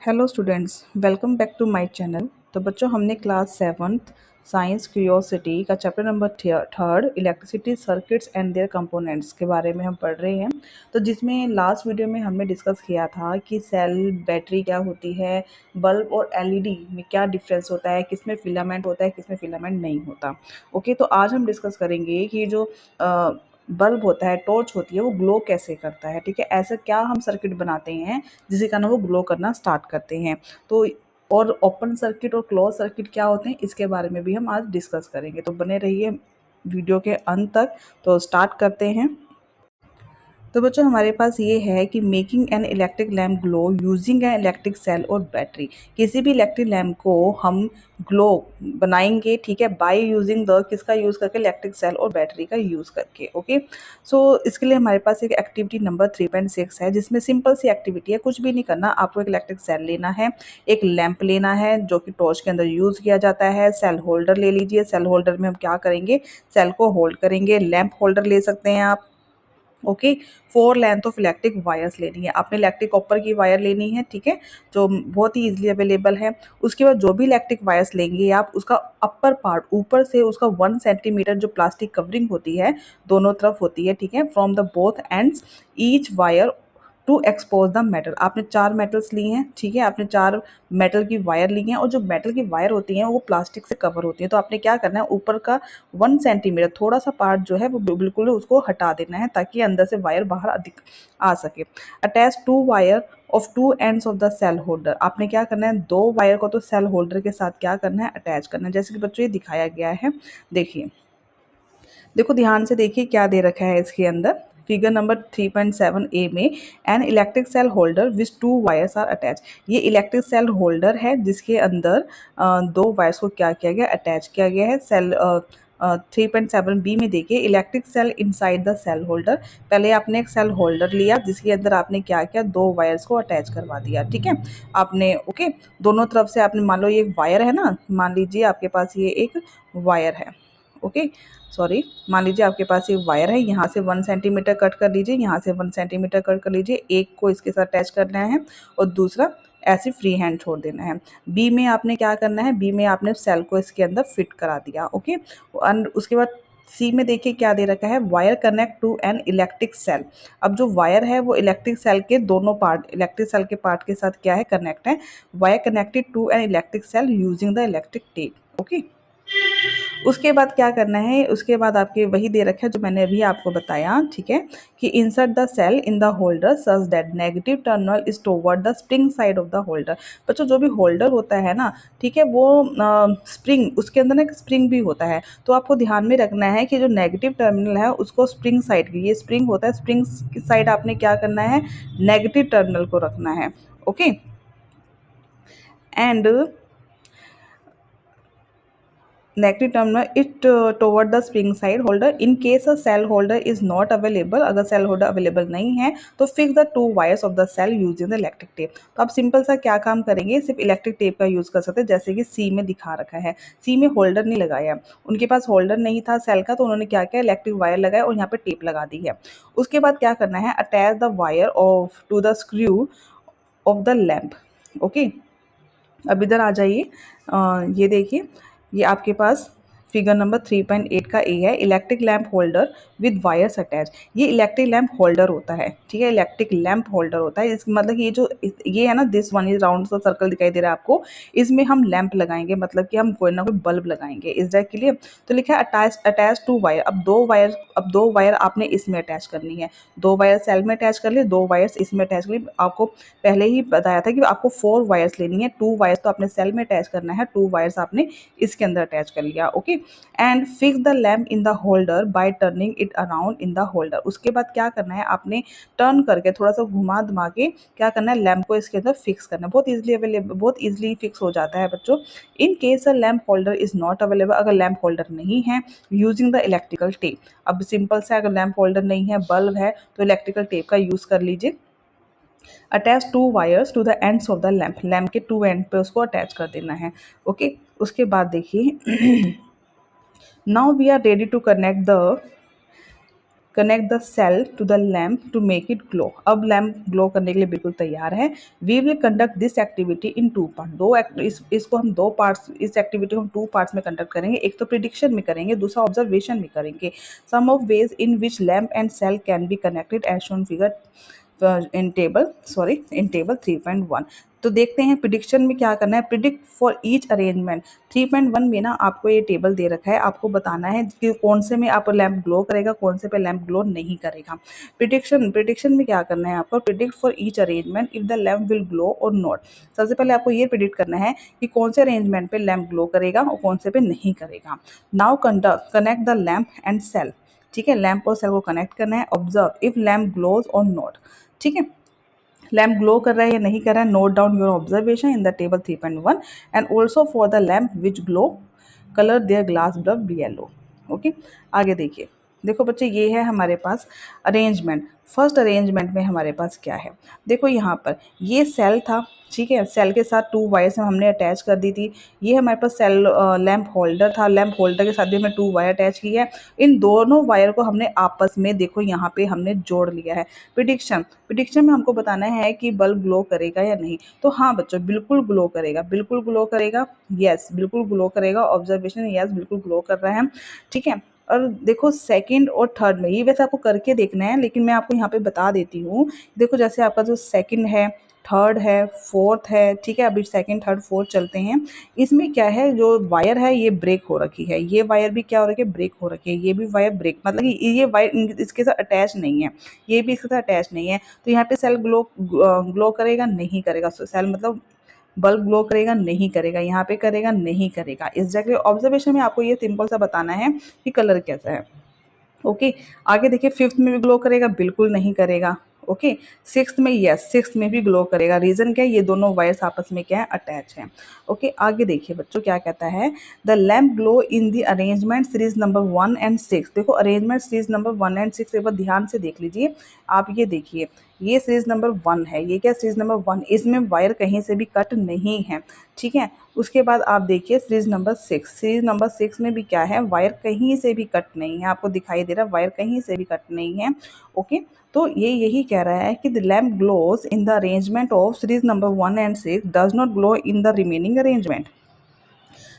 Hello students, welcome back to my channel. तो बच्चों, हमने क्लास 7th साइंस क्यूरियोसिटी का chapter number third electricity circuits and their components के बारे में हम पढ़ रहे हैं। तो जिसमें लास्ट वीडियो में हमने डिस्कस किया था कि सेल बैटरी क्या होती है, बल्ब और एलईडी में क्या डिफरेंस होता है, किसमें फिलामेंट होता है, किसमें फिलामेंट नहीं होता। ओके, तो आज हम डिस्कस करेंगे कि जो बल्ब होता है, टॉर्च होती है, वो ग्लो कैसे करता है। ठीक है, ऐसा क्या हम सर्किट बनाते हैं जिसके कारण वो ग्लो करना स्टार्ट करते हैं। तो और ओपन सर्किट और क्लोज सर्किट क्या होते हैं, इसके बारे में भी हम आज डिस्कस करेंगे। तो बने रहिए वीडियो के अंत तक। तो स्टार्ट करते हैं। तो बच्चों, हमारे पास ये है कि making an electric lamp glow using an electric cell और बैटरी। किसी भी इलेक्ट्रिक लैम्प को हम ग्लो बनाएंगे, ठीक है, बाय यूजिंग द किसका यूज़ करके, इलेक्ट्रिक सेल और बैटरी का यूज़ करके। ओके, सो इसके लिए हमारे पास एक एक्टिविटी नंबर 3.6 है, जिसमें सिंपल सी एक्टिविटी है, कुछ भी नहीं करना। आपको एक इलेक्ट्रिक सेल लेना है, एक लैंप लेना है जो कि टॉर्च के अंदर यूज़ किया जाता है, सेल होल्डर ले लीजिए। सेल होल्डर में हम क्या करेंगे, सेल को होल्ड करेंगे। लैंप होल्डर ले सकते हैं आप। Okay, 4 length of electric wires लेनी है आपने। इलेक्ट्रिक कॉपर की वायर लेनी है, ठीक है, जो बहुत ही इजीली अवेलेबल है। उसके बाद जो भी इलेक्ट्रिक वायर्स लेंगे आप, उसका अपर पार्ट ऊपर से उसका 1 सेंटीमीटर जो प्लास्टिक कवरिंग होती है, दोनों तरफ होती है, ठीक है, from the both ends each wire to expose the metal. आपने 4 मेटल्स लिए हैं, ठीक है, आपने 4 मेटल की वायर ली हैं, और जो मेटल की वायर होती हैं वो प्लास्टिक से कवर होती हैं। तो आपने क्या करना है, ऊपर का 1 सेंटीमीटर थोड़ा सा पार्ट जो है वो बिल्कुल उसको हटा देना है, ताकि अंदर से वायर बाहर अधिक आ सके। Attach 2 wire of 2 ends of the cell holder. आपने क्या करना है, 2 वायर को तो सेल होल्डर के साथ क्या करना है, अटैच करना है, जैसे कि बच्चों ये दिखाया गया है। देखिए, देखो ध्यान से देखिए क्या दे रखा है इसके अंदर। फिगर नंबर 3.7 ए में an electric cell holder which 2 wires are attach. ये इलेक्ट्रिक सेल होल्डर है जिसके अंदर 2 वायर्स को क्या किया गया, अटैच किया गया है। सेल 3.7 बी में देखिए, electric cell inside the cell holder. पहले आपने एक सेल होल्डर लिया जिसके अंदर आपने क्या किया, 2 वायर्स को अटैच करवा दिया, ठीक है आपने। ओके, दोनों तरफ से आपने, मान लो ये एक वायर है ना, मान लीजिए आपके पास ये एक वायर है। ओके, सॉरी, मान लीजिए आपके पास एक वायर है, यहाँ से 1 सेंटीमीटर कट कर लीजिए, यहाँ से 1 सेंटीमीटर कट कर लीजिए। एक को इसके साथ अटैच करना है और दूसरा ऐसे फ्री हैंड छोड़ देना है। बी में आपने क्या करना है, बी में आपने सेल को इसके अंदर फिट करा दिया। ओके, और उसके बाद सी में देखिए क्या दे रखा है, wire connect to an electric cell. अब जो वायर है वो इलेक्ट्रिक सेल के दोनों पार्ट, इलेक्ट्रिक सेल के पार्ट के साथ क्या है, कनेक्ट है। Wire connected to an electric cell using the electric tape. Okay, उसके बाद क्या करना है, उसके बाद आपके वही दे रखा है जो मैंने अभी आपको बताया, ठीक है, कि insert the cell in the holder such that negative terminal is toward the spring side of the holder. बच्चों, जो भी होल्डर होता है ना, ठीक है, वो स्प्रिंग, उसके अंदर ना एक स्प्रिंग भी होता है। तो आपको ध्यान में रखना है कि जो नेगेटिव टर्मिनल है उसको स्प्रिंग साइड की, ये स्प्रिंग होता है, स्प्रिंग की साइड आपने क्या करना है, नेगेटिव टर्मिनल को रखना है। Okay, and negative terminal it toward the spring side holder. In case a cell holder is not available, अगर सेल होल्डर अवेलेबल नहीं है तो fix the 2 wires of the cell using the electric tape. तो आप simple सा क्या काम करेंगे, सिर्फ इलेक्ट्रिक टेप का यूज़ कर सकते हैं, जैसे कि सी में दिखा रखा है। सी में होल्डर नहीं लगाया, उनके पास होल्डर नहीं था सेल का, तो उन्होंने क्या किया, इलेक्ट्रिक वायर लगाया और यहाँ पे टेप लगा दी है। उसके बाद क्या करना है, attach the wire of to the screw of the lamp. Okay, अब इधर आ जाइए। ये देखिए, ये आपके पास फिगर नंबर 3.8 का ए है, electric lamp holder with wires attach. ये इलेक्ट्रिक लैंप होल्डर होता है, ठीक है, इलेक्ट्रिक लैंप होल्डर होता है। इसका मतलब ये जो ये है ना, दिस वन इज राउंड सा सर्कल दिखाई दे रहा है आपको, इसमें हम लैंप लगाएंगे, मतलब कि हम कोई ना कोई बल्ब लगाएंगे। Is that clear? तो लिखा है अटैच टू वायर। अब दो वायर आपने इसमें अटैच करनी है। 2 वायर सेल में अटैच कर लिए, 2 वायर्स इसमें अटैच कर लिए। आपको पहले ही बताया था कि आपको 4 वायर्स लेनी है। 2 वायर्स तो आपने सेल में अटैच करना है, 2 वायर्स आपने इसके अंदर अटैच कर लिया। Okay, and fix the lamp in the holder bye turning it around in the holder. उसके बाद क्या करना है, आपने टर्न करके थोड़ा सा घुमा घुमा के क्या करना है, लैम्प को इसके अंदर फिक्स करना है। बहुत इजीली अवेलेबल, बहुत इजीली फिक्स हो जाता है बच्चों। इन case a lamp holder is not available, अगर लैम्प होल्डर नहीं है, यूजिंग द इलेक्ट्रिकल टेप। अब सिंपल से, अगर लैम्प होल्डर नहीं है, बल्ब है, तो इलेक्ट्रिकल टेप का यूज़ कर लीजिए। Attach 2 wires to the ends of the lamp. Lamp के 2 एंड पे उसको अटैच कर देना है। ओके, उसके बाद देखिए, now we are ready to connect the connect the cell to the lamp to make it glow. अब लैम्प ग्लो करने के लिए बिल्कुल तैयार है। We will conduct this activity in 2 part. इसको हम 2 पार्ट्स, इस एक्टिविटी को हम 2 पार्ट्स में कंडक्ट करेंगे। एक तो प्रिडिक्शन में करेंगे, दूसरा ऑब्जर्वेशन में करेंगे। Some of ways in which lamp and cell can be connected as shown figure in table 3.1। तो देखते हैं प्रिडिक्शन में क्या करना है। Predict for each arrangement. 3.1 में ना आपको ये टेबल दे रखा है, आपको बताना है कि कौन से में आप लैम्प ग्लो करेगा, कौन से पे लैम्प ग्लो नहीं करेगा। प्रिडिक्शन में क्या करना है आपको, predict for each arrangement if the lamp will glow और नॉट। सबसे पहले आपको ये प्रिडिक्ट करना है कि कौन से अरेंजमेंट पे लैम्प ग्लो करेगा और कौन से पे नहीं करेगा। Now connect the lamp and cell. ठीक है, लैम्प और सेल को कनेक्ट करना है। ऑब्जर्व इफ लैम्प ग्लोज और नॉट। ठीक है, लैम्प ग्लो कर रहा है या नहीं कर रहा है, note down your observation in the table 3.1 and also for the lamp which glow colour their glass bulb yellow. Okay, आगे देखिए। देखो बच्चे, ये है हमारे पास अरेंजमेंट। फर्स्ट अरेंजमेंट में हमारे पास क्या है, देखो यहाँ पर ये सेल था। ठीक है, सेल के साथ 2 वायर्स हमने अटैच कर दी थी। ये हमारे पास सेल लैम्प होल्डर था, लैम्प होल्डर के साथ भी हमने 2 वायर अटैच की है। इन दोनों वायर को हमने आपस में देखो यहाँ पे हमने जोड़ लिया है। प्रिडिक्शन में हमको बताना है कि बल्ब ग्लो करेगा या नहीं। तो हाँ बच्चों, बिल्कुल ग्लो करेगा, बिल्कुल ग्लो करेगा। यस, बिल्कुल ग्लो करेगा। ऑब्जर्वेशन, यस बिल्कुल ग्लो कर रहा है। ठीक है, और देखो सेकंड और थर्ड में ये वैसे आपको करके देखना है, लेकिन मैं आपको यहाँ पे बता देती हूँ। देखो जैसे आपका जो सेकंड है, थर्ड है, फोर्थ है। ठीक है, अभी सेकंड थर्ड फोर्थ चलते हैं। इसमें क्या है, जो वायर है ये ब्रेक हो रखी है, ये वायर भी क्या हो रखी है, ब्रेक हो रखी है। ये भी वायर ब्रेक, मतलब कि ये वायर इसके साथ अटैच नहीं है, ये भी इसके साथ अटैच नहीं है। तो यहाँ पे सेल ग्लो करेगा नहीं करेगा। सेल मतलब बल्ब ग्लो करेगा नहीं करेगा, यहाँ पे करेगा नहीं करेगा। एग्जैक्टली ऑब्जर्वेशन में आपको ये सिंपल सा बताना है कि कलर कैसा है। ओके, आगे देखिए। फिफ्थ में भी ग्लो करेगा, बिल्कुल नहीं करेगा। ओके, सिक्स्थ में, यस सिक्स्थ में भी ग्लो करेगा। रीजन क्या है, ये दोनों वायर्स आपस में क्या है, अटैच हैं। ओके, आगे देखिए बच्चों क्या कहता है। The lamp glow in the arrangement series number 1 and 6। देखो अरेंजमेंट सीरीज नंबर 1 एंड 6 एक बार ध्यान से देख लीजिए आप। ये देखिए, ये सीरीज नंबर 1 है, ये क्या सीरीज नंबर 1, इसमें वायर कहीं से भी कट नहीं है। ठीक है, उसके बाद आप देखिए सीरीज नंबर 6। सीरीज नंबर 6 में भी क्या है, वायर कहीं से भी कट नहीं है। आपको दिखाई दे रहा है वायर कहीं से भी कट नहीं है। ओके, तो ये यही कह रहा है कि the lamp glows in the arrangement of series number 1 and 6 does not glow in the remaining arrangement.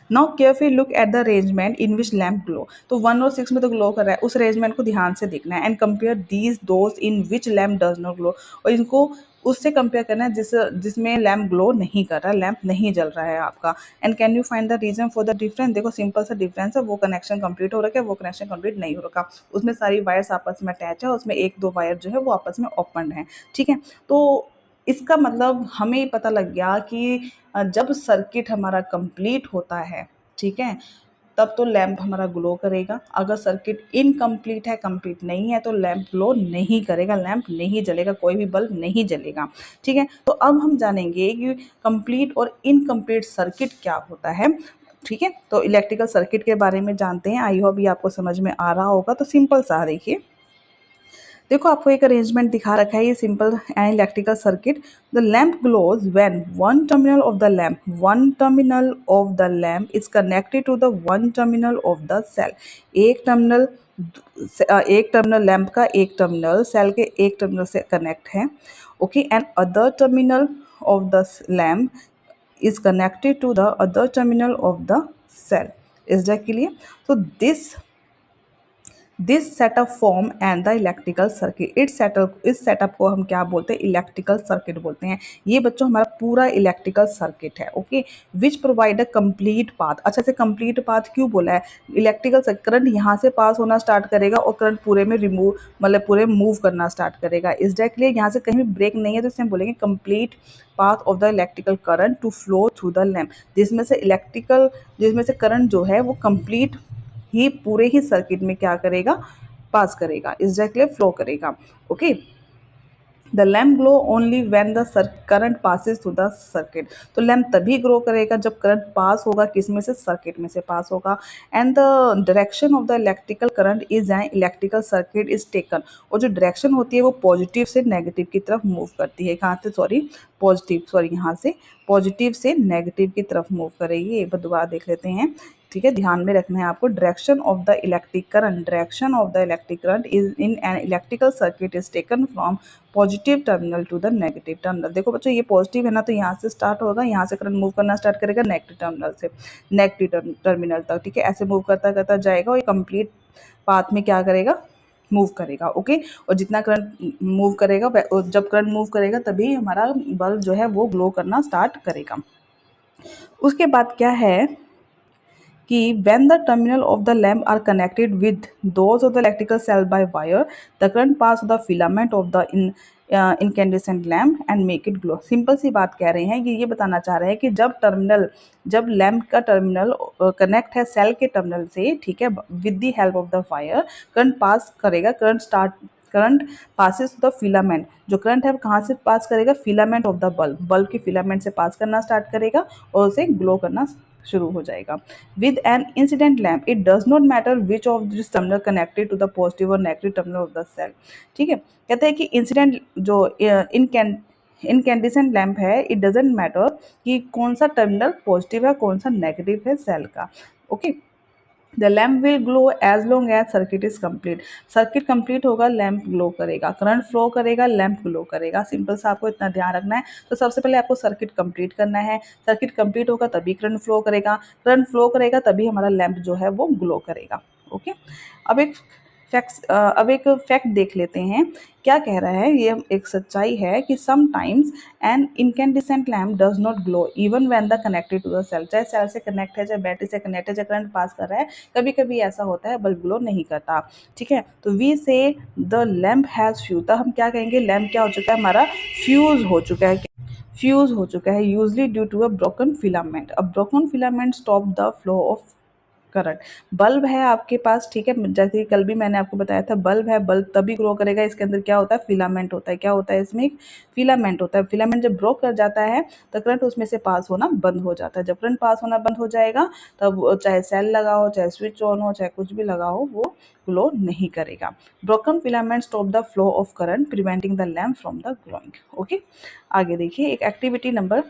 Now carefully look at the arrangement in which lamp glow. तो 1 और 6 में तो ग्लो कर रहा है, उस अरेंजमेंट को ध्यान से देखना है। And compare these those in which lamp does not glow. और इनको उससे कंपेयर करना है जिसमें लैम्प ग्लो नहीं कर रहा, लैम्प नहीं जल रहा है आपका। And can you find the reason for the difference. देखो सिंपल सा डिफरेंस है, वो कनेक्शन कंप्लीट हो रखा है, वो कनेक्शन कंप्लीट नहीं हो रखा। उसमें सारी वायर्स आपस में अटैच है, उसमें 1-2 वायर जो है वो आपस में ओपन है। ठीक है, तो इसका मतलब हमें पता लग गया कि जब सर्किट हमारा कंप्लीट होता है, ठीक है, तब तो लैंप हमारा ग्लो करेगा। अगर सर्किट इनकम्प्लीट है, कंप्लीट नहीं है, तो लैंप ग्लो नहीं करेगा, लैंप नहीं जलेगा, कोई भी बल्ब नहीं जलेगा। ठीक है, तो अब हम जानेंगे कि कंप्लीट और इनकम्प्लीट सर्किट क्या होता है। ठीक है, तो इलेक्ट्रिकल सर्किट के बारे में जानते हैं। आई होप ये आपको समझ में आ रहा होगा। तो सिंपल सा देखिए, देखो आपको एक अरेंजमेंट दिखा रखा है, ये simple and electrical circuit. The lamp glows when one terminal of the lamp is connected to the one terminal of the cell. एक टर्मिनल एक टर्मिनल लैम्प का एक टर्मिनल सेल के एक टर्मिनल से कनेक्ट है। Okay, and other terminal of the lamp is connected to the other terminal of the cell. Is that clear? So this setup form and the electrical circuit. इस setup को हम क्या बोलते हैं, इलेक्ट्रिकल सर्किट बोलते हैं। ये बच्चों हमारा पूरा इलेक्ट्रिकल सर्किट है। Okay, which provide a complete path. अच्छा से कंप्लीट पाथ क्यों बोला है, इलेक्ट्रिकल करंट यहाँ से पास होना स्टार्ट करेगा और करंट पूरे में रिमूव मतलब पूरे मूव करना स्टार्ट करेगा। इस डायरेक्टली यहाँ से कहीं भी ब्रेक नहीं है, तो इसमें बोलेंगे complete path of the electrical current to flow through the lamp. जिसमें से करंट जो है वो कंप्लीट ही पूरे ही सर्किट में क्या करेगा, पास करेगा, इस डायरेक्टली फ्लो करेगा। Okay, the lamp glow only when the current passes through the circuit. तो लैम्प तभी ग्लो करेगा जब करंट पास होगा, किस में से, सर्किट में से पास होगा। And the direction of the electrical current is an electrical circuit is taken. और जो डायरेक्शन होती है वो पॉजिटिव से नेगेटिव की तरफ मूव करती है। कहाँ से, यहाँ से पॉजिटिव से नेगेटिव की तरफ मूव करेगी। एक बार दोबारा देख लेते हैं ठीक है, ध्यान में रखना है आपको। Direction of the electric current is in an electrical circuit is taken from positive terminal to the negative terminal. देखो बच्चों, ये पॉजिटिव है ना, तो यहाँ से स्टार्ट होगा, यहाँ से करंट मूव करना स्टार्ट करेगा नेगेटिव टर्मिनल से नेगेटिव टर्मिनल तक। ठीक है, ऐसे मूव करता करता जाएगा और ये कंप्लीट पाथ में क्या करेगा, मूव करेगा। ओके, और जितना करंट मूव करेगा, जब करंट मूव करेगा तभी हमारा बल्ब जो है वो ग्लो करना स्टार्ट करेगा। उसके बाद क्या है कि when the terminal of the lamp are connected with those of the electrical cell by wire, the current pass the filament of the incandescent lamp and make it glow। Simple सी बात कह रहे हैं कि ये बताना चाह रहे हैं कि जब लैम्प का टर्मिनल कनेक्ट है सेल के टर्मिनल से, ठीक है, with the help of the wire, current pass करेगा, करंट पासिस द फिलामेंट। जो करंट है वो कहाँ से पास करेगा, फिलामेंट ऑफ द बल्ब के फिलामेंट से पास करना स्टार्ट करेगा और उसे ग्लो करना शुरू हो जाएगा। With an incident lamp it does not matter which of this terminal connected to the positive और negative terminal of the cell. ठीक है, कहते हैं कि इंसिडेंट जो इनकैंडिसेंट लैम्प है, इट डजेंट मैटर कि कौन सा टर्मिनल पॉजिटिव है कौन सा नेगेटिव है सेल का। Okay, the lamp will glow as long as circuit is complete. Circuit complete होगा, लैम्प ग्लो करेगा, करंट फ्लो करेगा, लैम्प ग्लो करेगा। सिंपल सा आपको इतना ध्यान रखना है। तो सबसे पहले आपको सर्किट कंप्लीट करना है, सर्किट कंप्लीट होगा तभी करंट फ्लो करेगा, करंट फ्लो करेगा तभी हमारा लैम्प जो है वो ग्लो करेगा। ओके, अब एक फैक्ट देख लेते हैं क्या कह रहा है। ये एक सच्चाई है कि sometimes an incandescent lamp does not glow even when the connected to the cell. चाहे सेल से कनेक्ट है, चाहे बैटरी से कनेक्ट है, चाहे करंट पास कर रहा है, कभी कभी ऐसा होता है बल्ब ग्लो नहीं करता। ठीक है, तो वी से द लैम्प हैज़ फ्यूज। तो हम क्या कहेंगे, लैम्प क्या हो चुका है, हमारा फ्यूज हो चुका है। फ्यूज हो चुका है usually due to a broken filament. अब broken filament stop the flow of current. Bulb है आपके पास, ठीक है, जैसे कल भी मैंने आपको बताया था, बल्ब है, बल्ब तभी ग्लो करेगा, इसके अंदर क्या होता है, फिलामेंट होता है। क्या होता है इसमें, एक फिलामेंट होता है। फिलामेंट जब ब्रोक कर जाता है तो करंट उसमें से पास होना बंद हो जाता है। जब करंट पास होना बंद हो जाएगा तब चाहे सेल लगा हो, चाहे स्विच ऑन हो, चाहे कुछ भी लगा हो, वो ग्लो नहीं करेगा। Broken filament stop the flow of current preventing the lamp from the glowing. Okay, आगे देखिए एक एक्टिविटी नंबर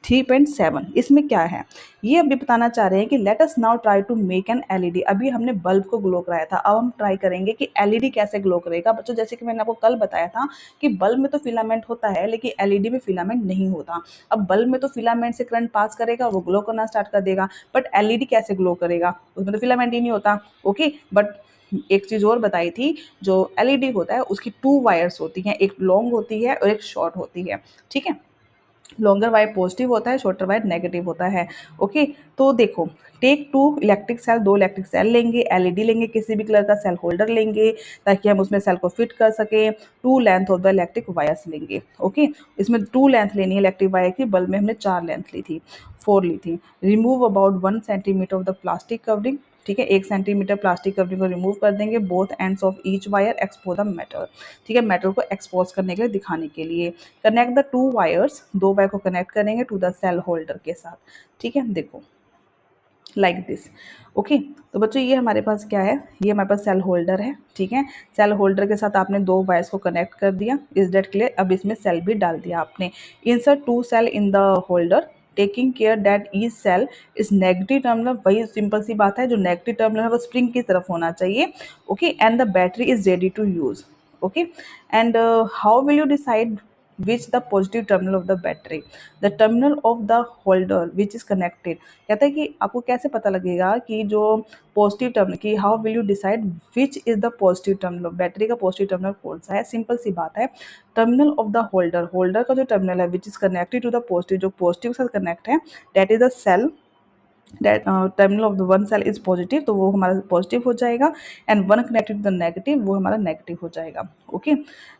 3.7। इसमें क्या है, ये अभी बताना चाह रहे हैं कि let us now try to make an LED. अभी हमने बल्ब को ग्लो कराया था, अब हम ट्राई करेंगे कि एलईडी कैसे ग्लो करेगा। बच्चों, जैसे कि मैंने आपको कल बताया था कि बल्ब में तो फिलामेंट होता है लेकिन एलईडी में फिलामेंट नहीं होता। अब बल्ब में तो फिलामेंट से करंट पास करेगा, वो ग्लो करना स्टार्ट कर देगा, बट एलईडी कैसे ग्लो करेगा, उसमें तो फिलामेंट ही नहीं होता। ओके, बट एक चीज़ और बताई थी, जो एलईडी होता है उसकी 2 वायर्स होती हैं, एक लॉन्ग होती है और एक शॉर्ट होती है। ठीक है, लॉन्गर वायर पॉजिटिव होता है, शॉर्टर वायर नेगेटिव होता है। ओके, तो देखो, take 2 electric cell, 2 electric cell लेंगे, एलईडी लेंगे, किसी भी कलर का सेल होल्डर लेंगे ताकि हम उसमें सेल को फिट कर सकें। 2 length of the electric wires लेंगे। ओके, इसमें 2 लेंथ लेनी है इलेक्ट्रिक वायर की, बल्ब में हमने 4 लेंथ ली थी, 4 ली थी। Remove about 1 centimetre of the plastic covering. ठीक है, 1 सेंटीमीटर प्लास्टिक कवरिंग को रिमूव कर देंगे। Both ends of each wire expose the metal. ठीक है, मेटल को एक्सपोज करने के लिए, दिखाने के लिए। कनेक्ट द 2 वायर्स, 2 वायर को कनेक्ट करेंगे टू द सेल होल्डर के साथ। ठीक है, देखो लाइक दिस। ओके, तो बच्चों ये हमारे पास क्या है, ये हमारे पास सेल होल्डर है। ठीक है, सेल होल्डर के साथ आपने 2 वायर्स को कनेक्ट कर दिया, इज डेट क्लियर। अब इसमें सेल भी डाल दिया आपने। Insert 2 cell in the holder taking care that each cell is negative terminal. वही सिंपल सी बात है, जो नेगेटिव टर्मिनल है वो स्प्रिंग की तरफ होना चाहिए। Okay, and the battery is ready to use. Okay, and how will you decide which the positive terminal of the battery, the terminal of the holder which is connected। कहता है कि आपको कैसे पता लगेगा कि जो पॉजिटिव टर्मिनल की, how will you decide which is the positive terminal, battery का पॉजिटिव टर्मिनल कौन सा है। सिंपल सी बात है, terminal of the holder, holder का जो टर्मिनल है which is connected to the positive, जो पॉजिटिव के साथ कनेक्ट है, that is the cell, that terminal of the one cell is positive, तो वो हमारा पॉजिटिव हो जाएगा। And one connected to the negative, वो हमारा नेगेटिव हो जाएगा। Okay,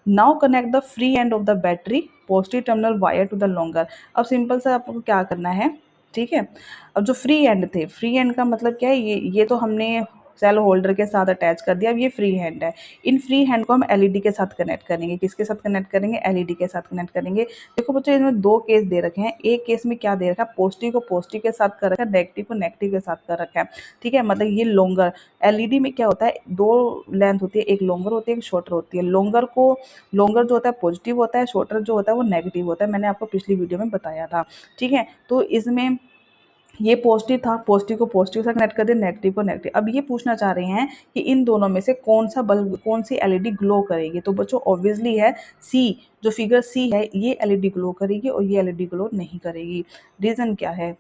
now connect the free end of the battery positive terminal wire to the longer. अब सिंपल सा आपको क्या करना है, ठीक है, अब जो फ्री एंड थे, फ्री एंड का मतलब क्या है, ये तो हमने सेल होल्डर के साथ अटैच कर दिया। अब ये फ्री हैंड है, इन फ्री हैंड को हम एलईडी के साथ कनेक्ट करेंगे। किसके साथ कनेक्ट करेंगे, एलईडी के साथ कनेक्ट करेंगे। देखो बच्चों, इसमें 2 केस दे रखे हैं। एक केस में क्या दे रखा है, पॉजिटिव को पॉजिटिव के साथ कर रखा है, नेगेटिव को नेगेटिव के साथ कर रखा है। ठीक है, मतलब ये लॉन्गर, एलईडी में क्या होता है, 2 लेंथ होती है, एक लॉन्गर होती है, एक शॉर्टर होती है। लॉन्गर जो होता है पॉजिटिव होता है, शॉर्टर जो होता है वो नेगेटिव होता है। मैंने आपको पिछली वीडियो में बताया था। ठीक है, तो इसमें ये पॉजिटिव था, पॉजिटिव को पॉजिटिव से कनेक्ट कर दिया, नेगेटिव को नेगेटिव। अब ये पूछना चाह रहे हैं कि इन दोनों में से कौन सा बल्ब, कौन सी एलईडी ग्लो करेगी। तो बच्चों ऑब्वियसली है सी, जो फिगर सी है ये एलईडी ग्लो करेगी और ये एलईडी ग्लो नहीं करेगी। रीज़न क्या है?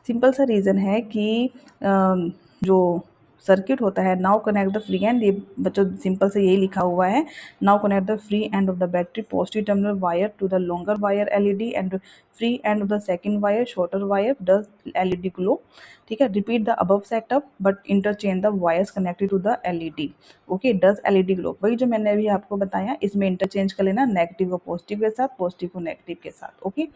सिंपल सा रीज़न है कि जो सर्किट होता है, now connect the free end, ये बच्चों सिंपल से यही लिखा हुआ है, now connect the free end of the battery positive terminal wire to the longer wire LED and free end of the second wire shorter wire does LED glow. ठीक है, repeat the above setup but interchange the wires connected to the LED. Okay, does LED glow, वही जो मैंने अभी आपको बताया, इसमें interchange कर लेना, नेगेटिव को पॉजिटिव के साथ, पॉजिटिव को नेगेटिव के साथ। ओके,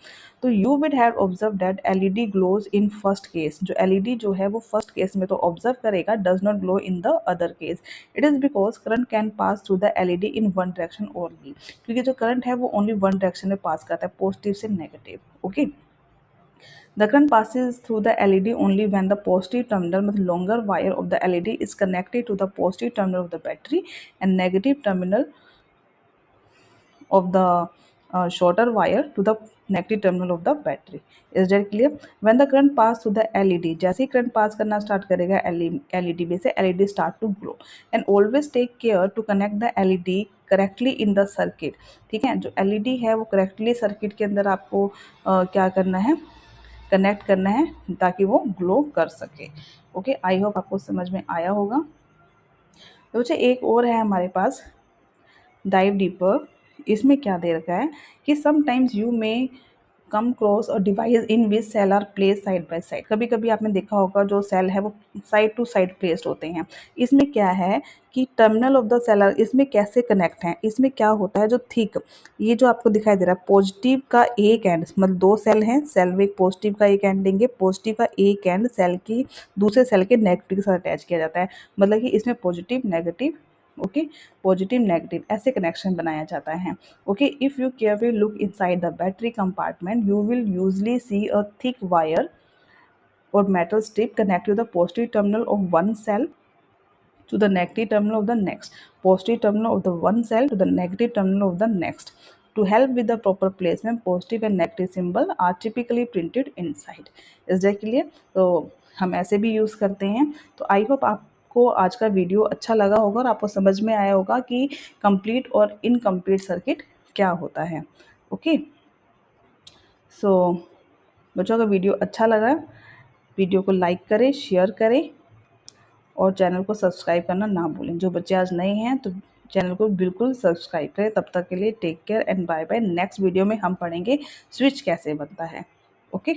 तो you would have observe that LED glows in first case, जो एलईडी जो है वो फर्स्ट केस में तो ऑब्जर्व करेगा, does not glow in the other case. It is because current can pass through the LED in one direction only, क्योंकि जो current है वो ओनली वन डायरेक्शन में पास करता है, पॉजिटिव से negative. Okay, the current passes through the LED only when the positive terminal with longer wire of the LED is connected to the positive terminal of the battery and negative terminal of the shorter wire to the negative terminal of the battery. Is that clear? When the current pass through the LED, जैसे ही current pass करना start करेगा LED में से, LED start to glow and always take care to connect the LED correctly in the circuit। ठीक है, जो LED है वो correctly circuit के अंदर आपको क्या करना है, कनेक्ट करना है ताकि वो ग्लो कर सके। ओके, आई होप आपको समझ में आया होगा। तो बच्चे एक और है हमारे पास, डाइव डीपर। इसमें क्या दे रखा है कि sometimes you may come across or device in which cell are place side by side. कभी कभी आपने देखा होगा जो सेल है वो साइड टू साइड प्लेस्ड होते हैं। इसमें क्या है कि terminal of the cell are, इसमें कैसे कनेक्ट हैं, इसमें क्या होता है, जो थिक, ये जो आपको दिखाई दे रहा है पॉजिटिव का एक एंड, मतलब दो सेल हैं, सेल में एक पॉजिटिव का एक एंड देंगे, पॉजिटिव का एक एंड सेल की दूसरे सेल के नेगेटिव के साथ अटैच किया जाता है, मतलब कि इसमें positive negative, okay, positive negative ऐसे कनेक्शन बनाया जाता है। Okay, if you carefully look inside the battery compartment you will usually see a thick wire or metal strip connect to the positive terminal of one cell to the negative terminal of the next, positive terminal of the one cell to the negative terminal of the next. To help with the proper placement, positive and negative symbol are typically printed inside. Is that clear? तो हम ऐसे भी use करते हैं। तो I hope आपको आज का वीडियो अच्छा लगा होगा और आपको समझ में आया होगा कि कंप्लीट और इनकम्प्लीट सर्किट क्या होता है। ओके, सो बच्चों का वीडियो अच्छा लगा, वीडियो को लाइक करें, शेयर करें और चैनल को सब्सक्राइब करना ना भूलें। जो बच्चे आज नए हैं तो चैनल को बिल्कुल सब्सक्राइब करें। तब तक के लिए take care and bye bye. Next video में हम पढ़ेंगे स्विच कैसे बनता है। ओके।